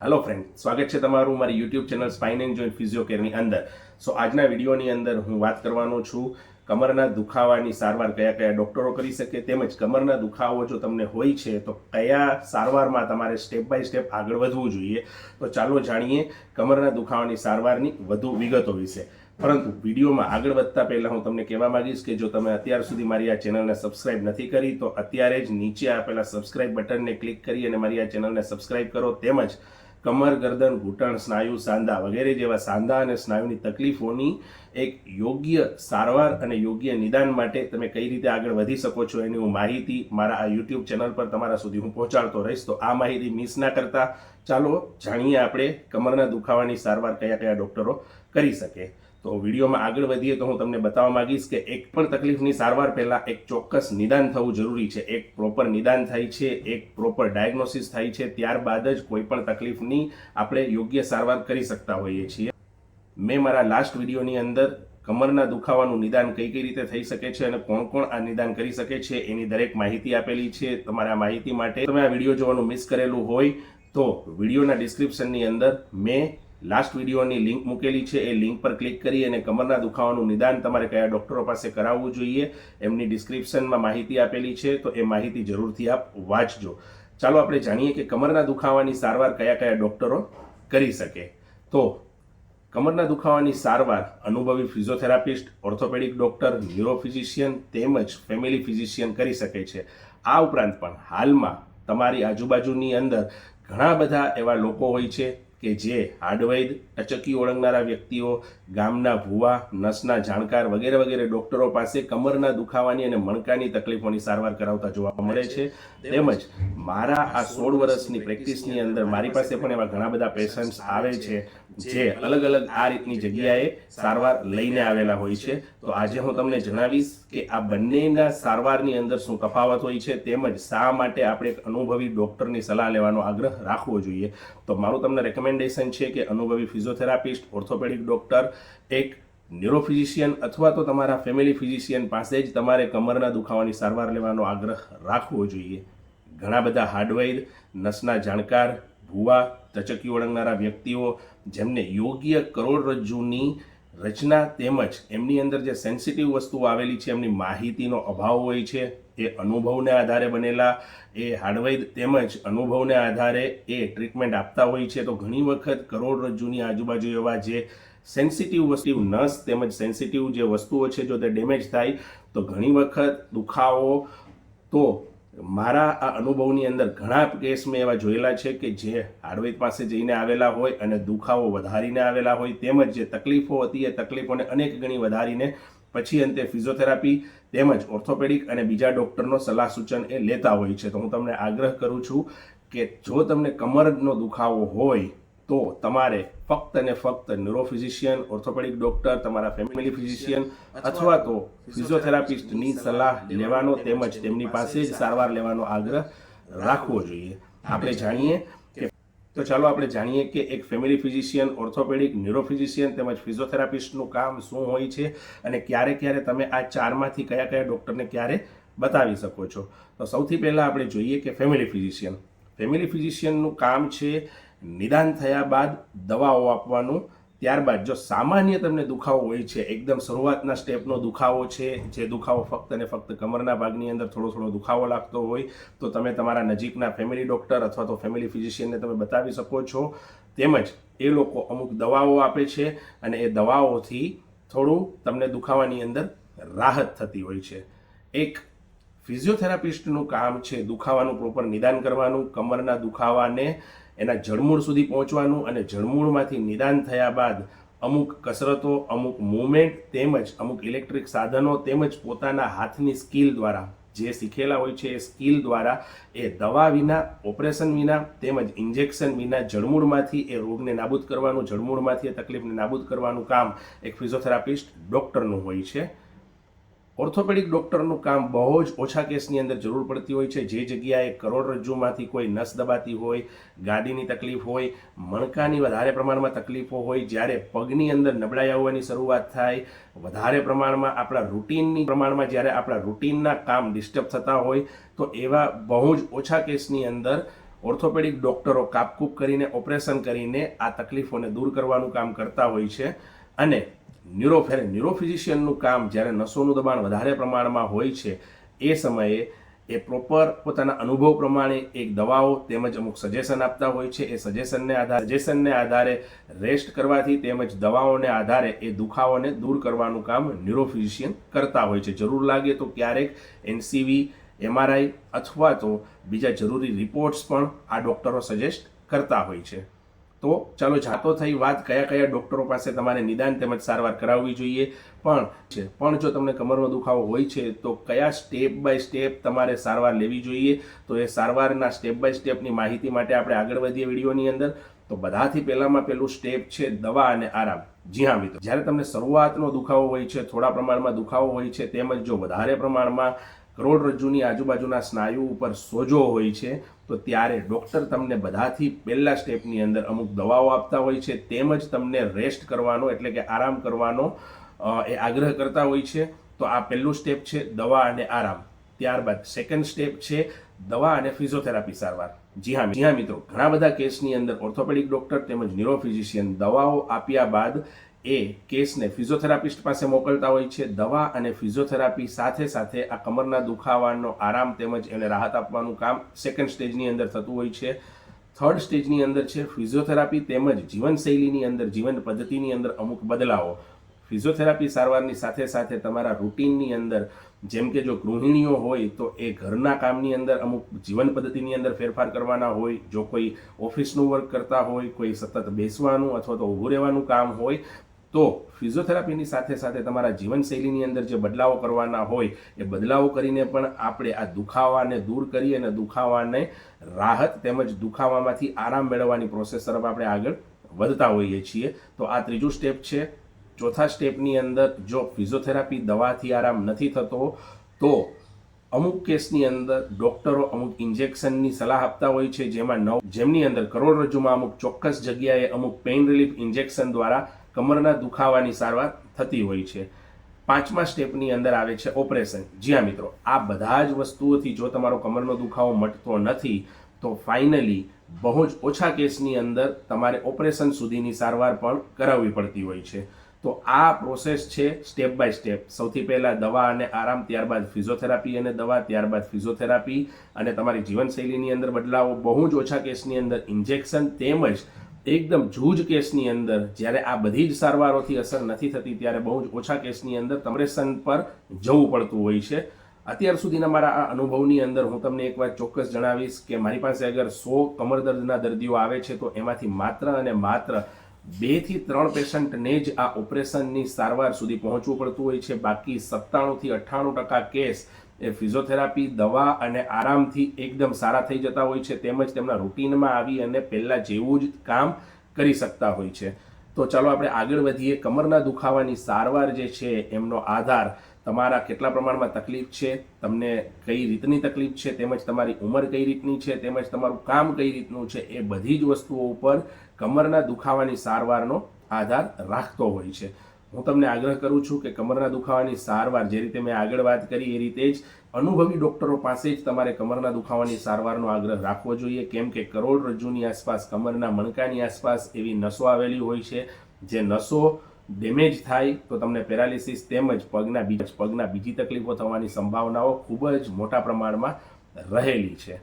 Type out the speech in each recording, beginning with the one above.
Hello friend, સ્વાગત છે તમારું મારી YouTube channel spine and joint ફિઝિયોકેરની અંદર. આજના વિડીયોની અંદર હું વાત કરવાનો છું કમરના દુખાવાની સારવાર કયા કયા ડૉક્ટરો કરી શકે, તેમજ કમરના દુખાવો જો તમને હોય છે તો કયા સારવારમાં તમારે સ્ટેપ બાય સ્ટેપ આગળ વધવું જોઈએ. તો ચાલો જાણીએ કમરના દુખાવાની સારવારની વધુ વિગતો વિશે. પરંતુ વિડીયોમાં આગળ વધતા પહેલાં હું તમને કહેવા માંગીશ કે જો તમે અત્યાર સુધી મારી આ ચેનલને સબસ્ક્રાઇબ નથી કરી તો અત્યારે જ નીચે આપેલા સબસ્ક્રાઇબ બટનને ક્લિક કરી અને મારી આ ચેનલને સબસ્ક્રાઇબ કરો. તેમજ કમર, ગરદન, ઘૂંટણ, સ્નાયુ, સાંધા વગેરે જેવા સાંધા અને સ્નાયુની તકલીફોની એક યોગ્ય સારવાર અને યોગ્ય નિદાન માટે તમે કઈ રીતે આગળ વધી શકો છો એની હું માહિતી મારા આ યુટ્યુબ ચેનલ પર તમારા સુધી હું પહોંચાડતો રહીશ. તો આ માહિતી મિસ ના કરતા ચાલો જાણીએ આપણે કમરના દુખાવાની સારવાર કયા કયા ડૉક્ટરો કરી શકે. તો વિડીયોમાં આગળ વધીએ તો હું તમને બતાવવા માંગીશ કે એક પણ તકલીફની સારવાર પહેલાં એક ચોક્કસ નિદાન થવું જરૂરી છે. એક પ્રોપર નિદાન થાય છે, એક પ્રોપર ડાયગ્નોસિસ થાય છે, ત્યારબાદ જ કોઈ પણ તકલીફની આપણે યોગ્ય સારવાર કરી શકતા હોઈએ છીએ. મેં મારા લાસ્ટ વિડીયોની અંદર કમરના દુખાવાનું નિદાન કઈ કઈ રીતે થઈ શકે છે અને કોણ કોણ આ નિદાન કરી શકે છે એની દરેક માહિતી આપેલી છે. તમારા માહિતી માટે તમે આ વિડીયો જોવાનું મિસ કરેલું હોય તો વિડીયોના ડિસ્ક્રિપ્શનની અંદર મેં લાસ્ટ વિડીયોની લિંક મૂકેલી છે. એ લિંક પર ક્લિક કરી અને કમરના દુખાવાનું નિદાન તમારે કયા ડૉક્ટરો પાસે કરાવવું જોઈએ એમની ડિસ્ક્રિપ્શનમાં માહિતી આપેલી છે. તો એ માહિતી જરૂરથી આપ વાંચજો. ચાલો આપણે જાણીએ કે કમરના દુખાવાની સારવાર કયા કયા ડૉક્ટરો કરી શકે. તો કમરના દુખાવાની સારવાર અનુભવી ફિઝિયોથેરાપિસ્ટ, ઓર્થોપેડિક ડૉક્ટર, ન્યુરોફિઝિશિયન તેમજ ફેમિલી ફિઝિશિયન કરી શકે છે. આ ઉપરાંત પણ હાલમાં તમારી આજુબાજુની અંદર ઘણા બધા એવા લોકો હોય છે કે જે હાડવૈદ, ટચકી ઓળંગનારા વ્યક્તિઓ, ગામના ભૂવા, નસના જાણકાર વગેરે વગેરે ડૉક્ટરો પાસે કમરના દુખાવાની અને મણકાની તકલીફોની સારવાર કરાવતા જોવા મળે છે. તેમજ મારા આ 16 વર્ષની પ્રેક્ટિસની અંદર મારી પાસે પણ એવા ઘણા બધા પેશન્ટ્સ આવે છે જે અલગ અલગ આ રીતની જગ્યાએ સારવાર લઈને આવેલા હોય છે. તો આજે હું તમને જણાવીશ કે આ બંનેના સારવારની અંદર શું તફાવત હોય છે, તેમજ શા માટે આપણે એક અનુભવી ડૉક્ટરની સલાહ લેવાનો આગ્રહ રાખવો જોઈએ. તો મારું તમને રેકમેન્ડેશન છે કે અનુભવી ફિઝિયોથેરાપિસ્ટ, ઓર્થોપેડિક ડૉક્ટર, એક ન્યુરોફિઝિશિયન અથવા તો તમારા ફેમિલી ફિઝિશિયન પાસે જ તમારે કમરના દુખાવાની સારવાર લેવાનો આગ્રહ રાખવો જોઈએ. ઘણા બધા હાડવૈદ, નસના જાણકાર, ભૂવા, ટચકી ઓળંગનારા વ્યક્તિઓ જેમને યોગ્ય કરોડરજ્જુની રચના તેમજ એમની અંદર જે સેન્સિટિવ વસ્તુઓ આવેલી છે એમની માહિતીનો અભાવ હોય છે. એ અનુભવને આધારે બનેલા એ હાડવૈદ તેમજ અનુભવને આધારે એ ટ્રીટમેન્ટ આપતા હોય છે. તો ઘણી વખત કરોડરજ્જુની આજુબાજુ એવા જે સેન્સિટિવ વસ્તુ નસ તેમજ સેન્સિટિવ જે વસ્તુઓ છે જો તે ડેમેજ થાય તો ઘણી વખત દુખાવો. તો મારા આ અનુભવની અંદર ઘણા કેસ મેં એવા જોયેલા છે કે જે હાડવૈદ પાસે જઈને આવેલા હોય અને દુખાવો વધારીને આવેલા હોય, તેમજ જે તકલીફો હતી એ તકલીફોને અનેક ગણી વધારીને પછી અંતે ફિઝિયોથેરાપી તેમજ ઓર્થોપેડિક અને બીજા ડૉક્ટરનો સલાહ સૂચન એ લેતા હોય છે. તો હું તમને આગ્રહ કરું છું કે જો તમને કમરનો દુખાવો હોય તો તમારે ફક્ત અને ફક્ત ન્યુરોફિઝિશિયન, ઓર્થોપેડિક ડૉક્ટર, તમારા ફેમિલી ફિઝિશિયન અથવા તો ફિઝિયોથેરાપિસ્ટની સલાહ લેવાનો તેમજ તેમની પાસે જ સારવાર લેવાનો આગ્રહ રાખવો જોઈએ. આપણે જાણીએ કે તો ચાલો આપણે જાણીએ કે એક ફેમિલી ફિઝિશિયન, ઓર્થોપેડિક, ન્યુરોફિઝિશિયન તેમજ ફિઝિયોથેરાપિસ્ટનું કામ શું હોય છે અને ક્યારે ક્યારે તમે આ ચારમાંથી કયા કયા ડૉક્ટરને ક્યારે બતાવી શકો છો. તો સૌથી પહેલાં આપણે જોઈએ કે ફેમિલી ફિઝિશિયન. ફેમિલી ફિઝિશિયનનું કામ છે નિદાન થયા બાદ દવાઓ આપવાનું. ત્યારબાદ જો સામાન્ય તમને દુખાવો હોય છે, એકદમ શરૂઆતના સ્ટેપનો દુખાવો છે, જે દુખાવો ફક્ત અને ફક્ત કમરના ભાગની અંદર થોડો થોડો દુખાવો લાગતો હોય તો તમે તમારા નજીકના ફેમિલી ડૉક્ટર અથવા તો ફેમિલી ફિઝિશિયનને તમે બતાવી શકો છો. તેમજ એ લોકો અમુક દવાઓ આપે છે અને એ દવાઓથી થોડું તમને દુખાવાની અંદર રાહત થતી હોય છે. એક ફિઝિયોથેરાપિસ્ટનું કામ છે દુખાવાનું પ્રોપર નિદાન કરવાનું, કમરના દુખાવાને એના જડમૂળ સુધી પહોંચવાનું અને જડમૂળમાંથી નિદાન થયા બાદ અમુક કસરતો, અમુક મૂવમેન્ટ તેમજ અમુક ઇલેક્ટ્રિક સાધનો તેમજ પોતાના હાથની સ્કિલ દ્વારા જે શીખેલા હોય છે એ સ્કિલ દ્વારા એ દવા વિના, ઓપરેશન વિના તેમજ ઇન્જેક્શન વિના જડમૂળમાંથી એ રોગને નાબૂદ કરવાનું, જડમૂળમાંથી એ તકલીફને નાબૂદ કરવાનું કામ એક ફિઝિયોથેરાપિસ્ટ ડૉક્ટરનું હોય છે. ઓર્થોપેડિક ડૉક્ટરનું કામ બહુ જ ઓછા કેસની અંદર જરૂર પડતી હોય છે. જે જગ્યાએ કરોડરજ્જુમાંથી કોઈ નસ દબાતી હોય, ગાડીની તકલીફ હોય, મણકાની વધારે પ્રમાણમાં તકલીફો હોય, જ્યારે પગની અંદર નબળાઈ આવવાની શરૂઆત થાય, વધારે પ્રમાણમાં આપણા રૂટીનની પ્રમાણમાં જ્યારે આપણા રૂટીનના કામ ડિસ્ટર્બ થતા હોય તો એવા બહુ જ ઓછા કેસની અંદર ઓર્થોપેડિક ડૉક્ટરો કાપકૂપ કરીને ઓપરેશન કરીને આ તકલીફોને દૂર કરવાનું કામ કરતા હોય છે. અને ન્યુરોફિઝિશિયનનું કામ જ્યારે નસોનું દબાણ વધારે પ્રમાણમાં હોય છે એ સમયે એ પ્રોપર પોતાના અનુભવ પ્રમાણે એક દવાઓ તેમજ અમુક સજેશન આપતા હોય છે. એ સજેશનને આધારે રેસ્ટ કરવાથી તેમજ દવાઓને આધારે એ દુખાવાને દૂર કરવાનું કામ ન્યુરોફિઝિશિયન કરતા હોય છે. જરૂર લાગે તો ક્યારેક NCV, MRI અથવા તો બીજા જરૂરી રિપોર્ટ્સ પણ આ ડૉક્ટરો સજેસ્ટ કરતા હોય છે. તો ચાલો જાતો થઈ વાત કયા ડૉક્ટરો પાસે તમારે નિદાન તેમજ સારવાર કરાવવી જોઈએ પણ જો તમને કમરનો દુખાવો હોય છે તો કયા સ્ટેપ બાય સ્ટેપ તમારે સારવાર લેવી જોઈએ. તો એ સારવારના સ્ટેપ બાય સ્ટેપની માહિતી માટે આપણે આગળ વધીએ વિડીયોની અંદર. તો બધાથી પહેલું સ્ટેપ છે દવા અને આરામ. જી હા મિત્રો, જ્યારે તમને શરૂઆતનો દુખાવો હોય છે, થોડા પ્રમાણમાં દુખાવો હોય છે, તેમજ જો વધારે પ્રમાણમાં કરોડરજ્જુની આજુબાજુના સ્નાયુ ઉપર સોજો હોય છે તો ત્યારે ડૉક્ટર તમને બધાથી પહેલા સ્ટેપની અંદર અમુક દવાઓ આપતા હોય છે તેમજ તમને રેસ્ટ કરવાનો એટલે કે આરામ કરવાનો એ આગ્રહ કરતા હોય છે. તો આ પહેલું સ્ટેપ છે દવા અને આરામ. ત્યારબાદ સેકન્ડ સ્ટેપ છે દવા અને ફિઝિયોથેરાપી સારવાર. જી હા મિત્રો, ઘણા બધા કેસની અંદર ઓર્થોપેડિક ડૉક્ટર તેમજ ન્યુરોફિઝિશિયન દવાઓ આપ્યા બાદ એ કેસને ફિઝિયોથેરાપિસ્ટ પાસે મોકલતા હોય છે. દવા અને ફિઝિયોથેરાપી સાથે આ કમરના દુખાવાનો આરામ તેમજ એને રાહત આપવાનું કામ સેકન્ડ સ્ટેજની અંદર થતું હોય છે. થર્ડ સ્ટેજની અંદર છે ફિઝિયોથેરાપી તેમજ જીવનશૈલીની અંદર, જીવન પદ્ધતિની અંદર અમુક બદલાવો. ફિઝિયોથેરાપી સારવારની સાથે તમારા રૂટીનની અંદર, જેમ કે જો ગૃહિણીઓ હોય તો એ ઘરના કામની અંદર અમુક જીવન પદ્ધતિની અંદર ફેરફાર કરવાના હોય. જો કોઈ ઓફિસનું વર્ક કરતા હોય, કોઈ સતત બેસવાનું અથવા તો ઊભું રહેવાનું કામ હોય તો ફિઝિયોથેરાપીની સાથે તમારા જીવનશૈલીની અંદર જે બદલાવો કરવાના હોય એ બદલાવો કરીને પણ આપણે આ દુખાવાને દૂર કરી અને દુખાવાને રાહત તેમજ દુખાવામાંથી આરામ મેળવવાની પ્રોસેસ તરફ આપણે આગળ વધતા હોઈએ છીએ. તો આ ત્રીજું સ્ટેપ છે. ચોથા સ્ટેપની અંદર જો ફિઝિયોથેરાપી દવાથી આરામ નથી થતો તો અમુક કેસની અંદર ડૉક્ટરો અમુક ઇન્જેક્શનની સલાહ આપતા હોય છે, જેમની અંદર કરોડરજ્જુમાં અમુક ચોક્કસ જગ્યાએ અમુક પેઇન રિલીફ ઇન્જેક્શન દ્વારા કમરના દુખાવાની સારવાર થતી હોય છે. પાંચમા સ્ટેપની અંદર આવે છે ઓપરેશન. જી હા મિત્રો, આ બધા જ વસ્તુઓથી જો તમારો કમરનો દુખાવો મટતો નથી તો ફાઇનલી બહુ જ ઓછા કેસની અંદર તમારે ઓપરેશન સુધીની સારવાર પણ કરાવવી પડતી હોય છે. તો આ પ્રોસેસ છે સ્ટેપ બાય સ્ટેપ. સૌથી પહેલાં દવા અને આરામ, ત્યારબાદ ફિઝિયોથેરાપી અને દવા, ત્યારબાદ ફિઝિયોથેરાપી અને તમારી જીવનશૈલીની અંદર બદલાવો, બહુ જ ઓછા કેસની અંદર ઇન્જેક્શન, તેમજ એકદમ જૂજ કેસની અંદર જ્યારે આ બધી જ સારવારોથી અસર નથી થતી ત્યારે બહુ જ ઓછા કેસની અંદર ઓપરેશન પર જવું પડતું હોય છે. અત્યાર સુધીના મારા આ અનુભવની અંદર હું તમને એક વાત ચોક્કસ જણાવીશ કે મારી પાસે અગર 100 કમર દર્દના દર્દીઓ આવે છે તો એમાંથી માત્ર અને માત્ર 2 થી 3 પેશન્ટને જ આ ઓપરેશનની સારવાર સુધી પહોંચવું પડતું હોય છે. બાકી 97 થી 98% કેસ એ ફિઝિયોથેરાપી, દવા અને આરામથી એકદમ સારા થઈ જતા હોય છે તેમજ તેમના રૂટીનમાં આવી અને પહેલાં જેવું જ કામ કરી શકતા હોય છે. તો ચાલો આપણે આગળ વધીએ. કમરના દુખાવાની સારવાર જે છે એમનો આધાર તમારા કેટલા પ્રમાણમાં તકલીફ છે, તમને કઈ રીતની તકલીફ છે, તેમજ તમારી ઉંમર કઈ રીતની છે, તેમજ તમારું કામ કઈ રીતનું છે, એ બધી જ વસ્તુઓ ઉપર કમરના દુખાવાની સારવારનો આધાર રાખતો હોય છે. હું તમને આગ્રહ કરું છું કે કમરના દુખાવાની સારવાર જે રીતે મેં આગળ વાત કરી એ રીતે જ અનુભવી ડૉક્ટરો પાસે જ તમારે કમરના દુખાવાની સારવારનો આગ્રહ રાખવો જોઈએ. કેમ કે કરોડરજ્જુની આસપાસ, કમરના મણકાની આસપાસ એવી નસો આવેલી હોય છે જે નસો ડેમેજ થાય તો તમને પેરાલિસિસ તેમજ પગના બીજી તકલીફો થવાની સંભાવનાઓ ખૂબ જ મોટા પ્રમાણમાં રહેલી છે.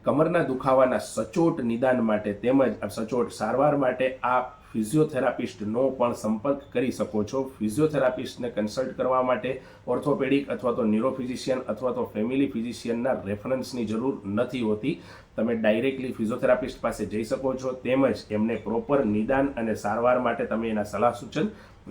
કમરના દુખાવાના સચોટ નિદાન માટે તેમજ સચોટ સારવાર માટે આ ફિઝિયોથેરાપિસ્ટનો પણ સંપર્ક કરી શકો છો. ફિઝિયોથેરાપિસ્ટને કન્સલ્ટ કરવા માટે ઓર્થોપેડિક અથવા તો ન્યુરોફિઝિશિયન અથવા તો ફેમિલી ફિઝિશિયનના રેફરન્સની જરૂર નથી હોતી. તમે ડાયરેક્ટલી ફિઝિયોથેરાપિસ્ટ પાસે જઈ શકો છો તેમજ એમને પ્રોપર નિદાન અને સારવાર માટે તમે એના સલાહ સૂચન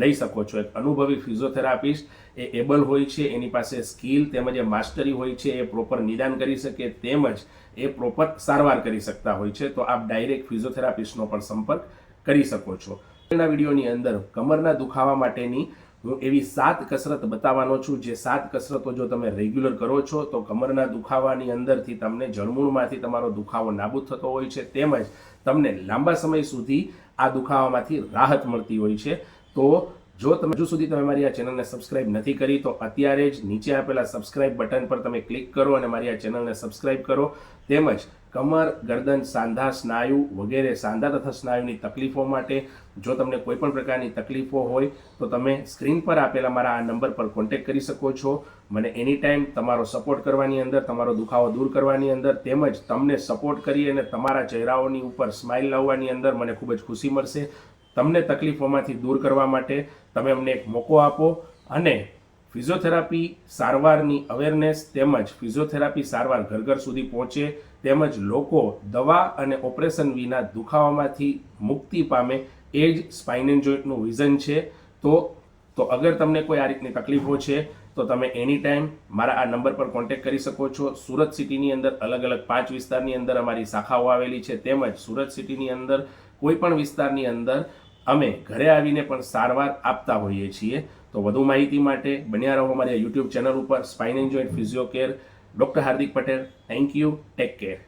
લઈ શકો છો. એક અનુભવી ફિઝિયોથેરાપિસ્ટ એ એબલ હોય છે, એની પાસે સ્કિલ તેમજ એ માસ્ટરી હોય છે, એ પ્રોપર નિદાન કરી શકે તેમજ એ પ્રોપર સારવાર કરી શકતા હોય છે. તો આપ ડાયરેક્ટ ફિઝિયોથેરાપિસ્ટનો પણ સંપર્ક કરી શકો છો. આજના વિડીયોની અંદર કમરના દુખાવા માટેની હું એવી 7 કસરત બતાવવાનો છું જે 7 કસરતો જો તમે રેગ્યુલર કરો છો તો કમરના દુખાવાની અંદરથી તમને જળમૂળમાંથી તમારો દુખાવો નાબૂદ થતો હોય છે તેમજ તમને લાંબા સમય સુધી આ દુખાવામાંથી રાહત મળતી હોય છે. તો જો તમે હજુ સુધી તમે મારી આ ચેનલને સબસ્ક્રાઇબ નથી કરી તો અત્યારે જ નીચે આપેલા સબસ્ક્રાઇબ બટન પર તમે ક્લિક કરો અને મારી આ ચેનલને સબસ્ક્રાઇબ કરો તેમજ કમર, ગરદન, સાંધા, સ્નાયુ વગેરે સાંધા તથા સ્નાયુની તકલીફો માટે જો તમને કોઈ પણ પ્રકારની તકલીફો હોય તો તમે સ્ક્રીન પર આપેલા મારા આ નંબર પર કોન્ટેક્ટ કરી શકો છો. મને એની ટાઈમ તમારો સપોર્ટ કરવાની અંદર, તમારો દુખાવો દૂર કરવાની અંદર તેમજ તમને સપોર્ટ કરી અને તમારા ચહેરાઓની ઉપર સ્માઇલ લાવવાની અંદર મને ખૂબ જ ખુશી મળશે. તમને તકલીફોમાંથી દૂર કરવા માટે તમે અમને એક મોકો આપો અને ફિઝિયોથેરાપી સારવારની અવેરનેસ તેમજ ફિઝિયોથેરાપી સારવાર ઘર ઘર સુધી પહોંચે તેમજ લોકો દવા અને ઓપરેશન વિના દુખાવામાંથી મુક્તિ પામે એ જ સ્પાઇન એન્ડ જોઈન્ટનું વિઝન છે. તો અગર તમને કોઈ આ રીતની તકલીફો છે તો તમે એની ટાઈમ મારા આ નંબર પર કોન્ટેક્ટ કરી શકો છો. સુરત સિટીની અંદર અલગ અલગ 5 વિસ્તારની અંદર અમારી શાખાઓ આવેલી છે તેમજ સુરત સિટીની અંદર કોઈ પણ વિસ્તારની અંદર અમે ઘરે આવીને પણ સારવાર આપતા હોઈએ છીએ. તો વધુ માહિતી માટે બન્યા રહો અમારી યુટ્યુબ ચેનલ ઉપર spine and joint physio care. Doctor Hardik Patel. Thank you. Take care.